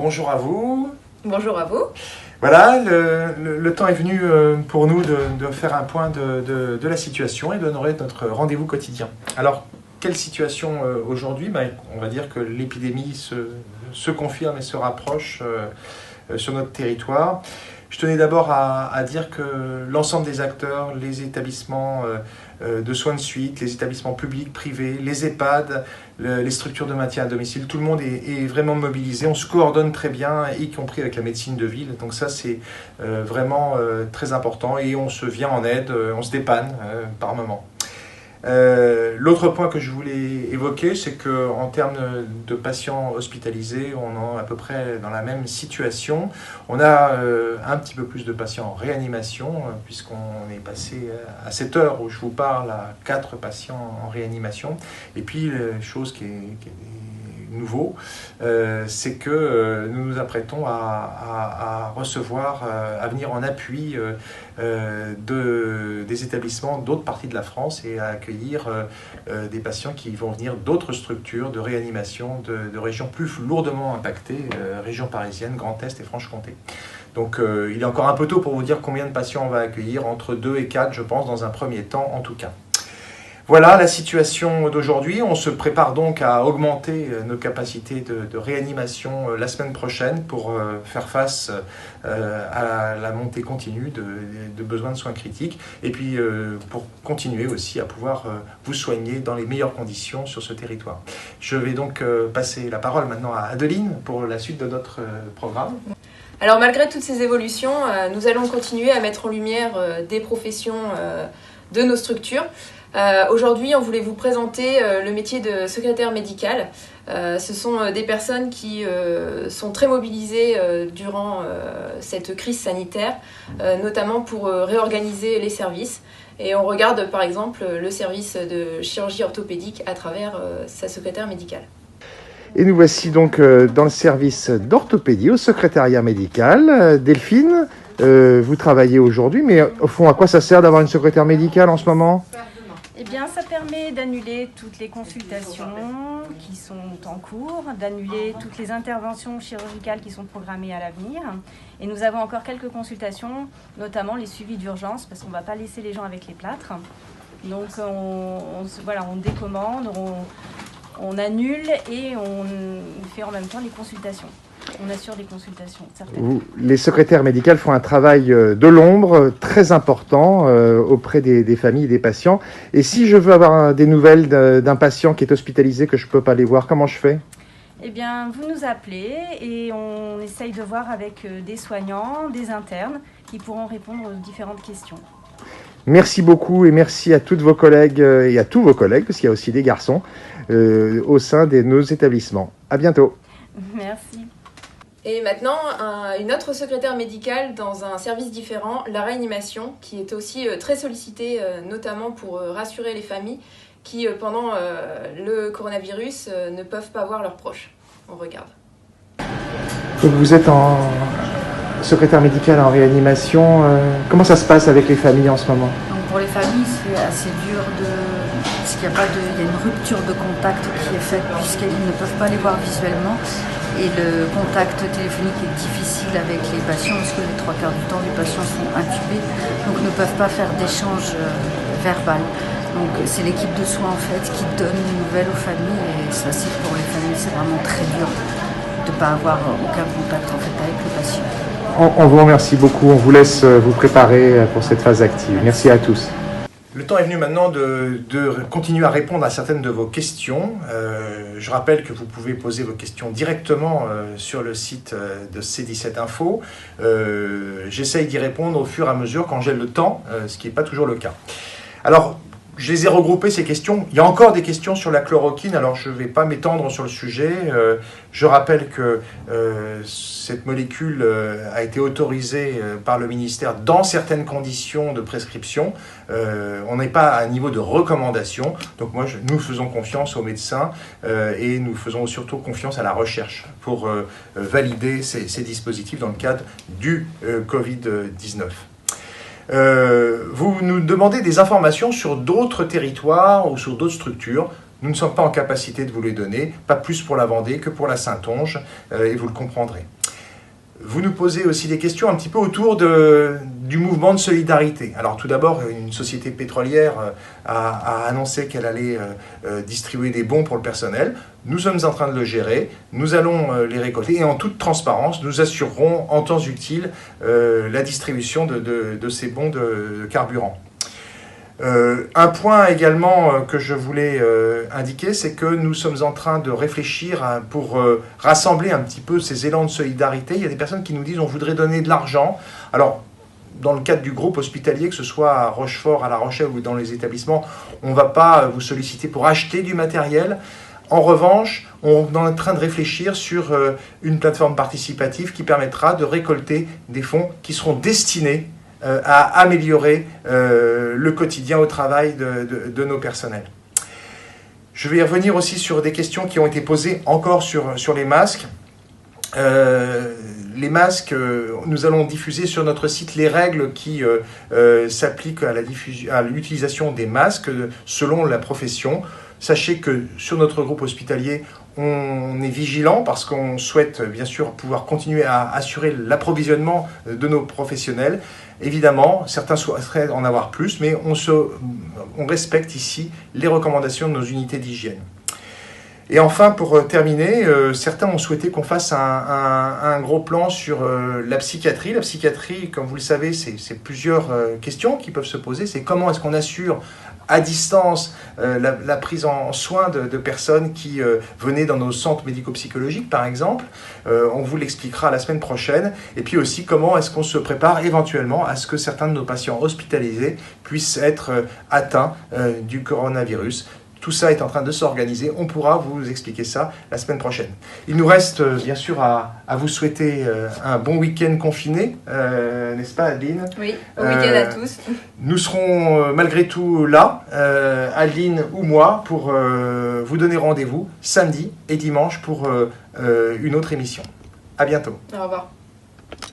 bonjour à vous. Bonjour à vous. Voilà, le temps est venu pour nous de faire un point de la situation et d'honorer notre rendez-vous quotidien. Alors, quelle situation aujourd'hui? On va dire que l'épidémie se confirme et se rapproche sur notre territoire. Je tenais d'abord à dire que l'ensemble des acteurs, les établissements de soins de suite, les établissements publics, privés, les EHPAD, les structures de maintien à domicile, tout le monde est vraiment mobilisé. On se coordonne très bien, y compris avec la médecine de ville. Donc ça, c'est vraiment très important et on se vient en aide, on se dépanne par moment. L'autre point que je voulais évoquer, c'est qu'en termes de patients hospitalisés, on est à peu près dans la même situation. On a un petit peu plus de patients en réanimation, puisqu'on est passé à cette heure où je vous parle à 4 patients en réanimation. Et puis, chose qui est nouveau, c'est que nous nous apprêtons à recevoir, à venir en appui des établissements d'autres parties de la France et à accueillir des patients qui vont venir d'autres structures de réanimation de régions plus lourdement impactées, région parisienne, Grand Est et Franche-Comté. Donc il est encore un peu tôt pour vous dire combien de patients on va accueillir, entre 2 et 4 je pense dans un premier temps en tout cas. Voilà la situation d'aujourd'hui. On se prépare donc à augmenter nos capacités de réanimation la semaine prochaine pour faire face à la montée continue de besoins de soins critiques et puis pour continuer aussi à pouvoir vous soigner dans les meilleures conditions sur ce territoire. Je vais donc passer la parole maintenant à Adeline pour la suite de notre programme. Alors malgré toutes ces évolutions, nous allons continuer à mettre en lumière des professions de nos structures. Aujourd'hui, on voulait vous présenter le métier de secrétaire médical. Ce sont des personnes qui sont très mobilisées durant cette crise sanitaire, notamment pour réorganiser les services. Et on regarde par exemple le service de chirurgie orthopédique à travers sa secrétaire médicale. Et nous voici donc dans le service d'orthopédie au secrétariat médical. Delphine, vous travaillez aujourd'hui, mais au fond, à quoi ça sert d'avoir une secrétaire médicale en ce moment ? Eh bien, ça permet d'annuler toutes les consultations qui sont en cours, d'annuler toutes les interventions chirurgicales qui sont programmées à l'avenir. Et nous avons encore quelques consultations, notamment les suivis d'urgence, parce qu'on ne va pas laisser les gens avec les plâtres. Donc, on décommande, on annule et on fait en même temps les consultations. On assure des consultations, certaines. Les secrétaires médicales font un travail de l'ombre très important auprès des familles et des patients. Et si je veux avoir des nouvelles d'un patient qui est hospitalisé, que je ne peux pas aller voir, comment je fais ? Eh bien, vous nous appelez et on essaye de voir avec des soignants, des internes, qui pourront répondre aux différentes questions. Merci beaucoup et merci à toutes vos collègues et à tous vos collègues, parce qu'il y a aussi des garçons, au sein de nos établissements. À bientôt. Merci. Et maintenant, une autre secrétaire médicale dans un service différent, la réanimation, qui est aussi très sollicitée, notamment pour rassurer les familles qui, pendant le coronavirus, ne peuvent pas voir leurs proches. On regarde. Donc vous êtes en secrétaire médicale en réanimation. Comment ça se passe avec les familles en ce moment ? Donc pour les familles, c'est assez dur parce qu'il y a une rupture de contact qui est faite puisqu'ils ne peuvent pas les voir visuellement. Et le contact téléphonique est difficile avec les patients parce que les 3/4 du temps, les patients sont intubés, donc ne peuvent pas faire d'échange verbal. Donc c'est l'équipe de soins en fait qui donne les nouvelles aux familles et ça c'est pour les familles c'est vraiment très dur de ne pas avoir aucun contact en fait avec le patient. On vous remercie beaucoup, on vous laisse vous préparer pour cette phase active. Merci à tous. Le temps est venu maintenant de continuer à répondre à certaines de vos questions. Je rappelle que vous pouvez poser vos questions directement sur le site de C17 Info. J'essaye d'y répondre au fur et à mesure quand j'ai le temps, ce qui n'est pas toujours le cas. Alors, je les ai regroupées ces questions. Il y a encore des questions sur la chloroquine, alors je ne vais pas m'étendre sur le sujet. Je rappelle que cette molécule a été autorisée par le ministère dans certaines conditions de prescription. On n'est pas à un niveau de recommandation. Donc nous faisons confiance aux médecins et nous faisons surtout confiance à la recherche pour valider ces dispositifs dans le cadre du Covid-19. Vous nous demandez des informations sur d'autres territoires ou sur d'autres structures. nous ne sommes pas en capacité de vous les donner, pas plus pour la Vendée que pour la Saintonge, et vous le comprendrez. Vous nous posez aussi des questions un petit peu autour du mouvement de solidarité. Alors tout d'abord, une société pétrolière a annoncé qu'elle allait distribuer des bons pour le personnel. Nous sommes en train de le gérer, nous allons les récolter et en toute transparence, nous assurerons en temps utile la distribution de ces bons de carburant. Un point également que je voulais indiquer, c'est que nous sommes en train de réfléchir pour rassembler un petit peu ces élans de solidarité. Il y a des personnes qui nous disent on voudrait donner de l'argent. Alors, dans le cadre du groupe hospitalier, que ce soit à Rochefort, à La Rochelle ou dans les établissements, on ne va pas vous solliciter pour acheter du matériel. En revanche, on est en train de réfléchir sur une plateforme participative qui permettra de récolter des fonds qui seront destinés à améliorer le quotidien au travail de nos personnels. Je vais y revenir aussi sur des questions qui ont été posées encore sur les masques. Les masques, nous allons diffuser sur notre site les règles qui s'appliquent à l'utilisation des masques selon la profession. Sachez que sur notre groupe hospitalier, on est vigilant parce qu'on souhaite bien sûr pouvoir continuer à assurer l'approvisionnement de nos professionnels. Évidemment, certains souhaiteraient en avoir plus, mais on respecte ici les recommandations de nos unités d'hygiène. Et enfin, pour terminer, certains ont souhaité qu'on fasse un gros plan sur la psychiatrie. La psychiatrie, comme vous le savez, c'est plusieurs questions qui peuvent se poser. C'est comment est-ce qu'on assure à distance la prise en soin de personnes qui venaient dans nos centres médico-psychologiques, par exemple. On vous l'expliquera la semaine prochaine. Et puis aussi, comment est-ce qu'on se prépare éventuellement à ce que certains de nos patients hospitalisés puissent être atteints du coronavirus. Tout ça est en train de s'organiser. On pourra vous expliquer ça la semaine prochaine. Il nous reste bien sûr à vous souhaiter un bon week-end confiné, n'est-ce pas Adeline? Oui, bon week-end à tous. Nous serons malgré tout là, Adeline ou moi, pour vous donner rendez-vous samedi et dimanche pour une autre émission. À bientôt. Au revoir.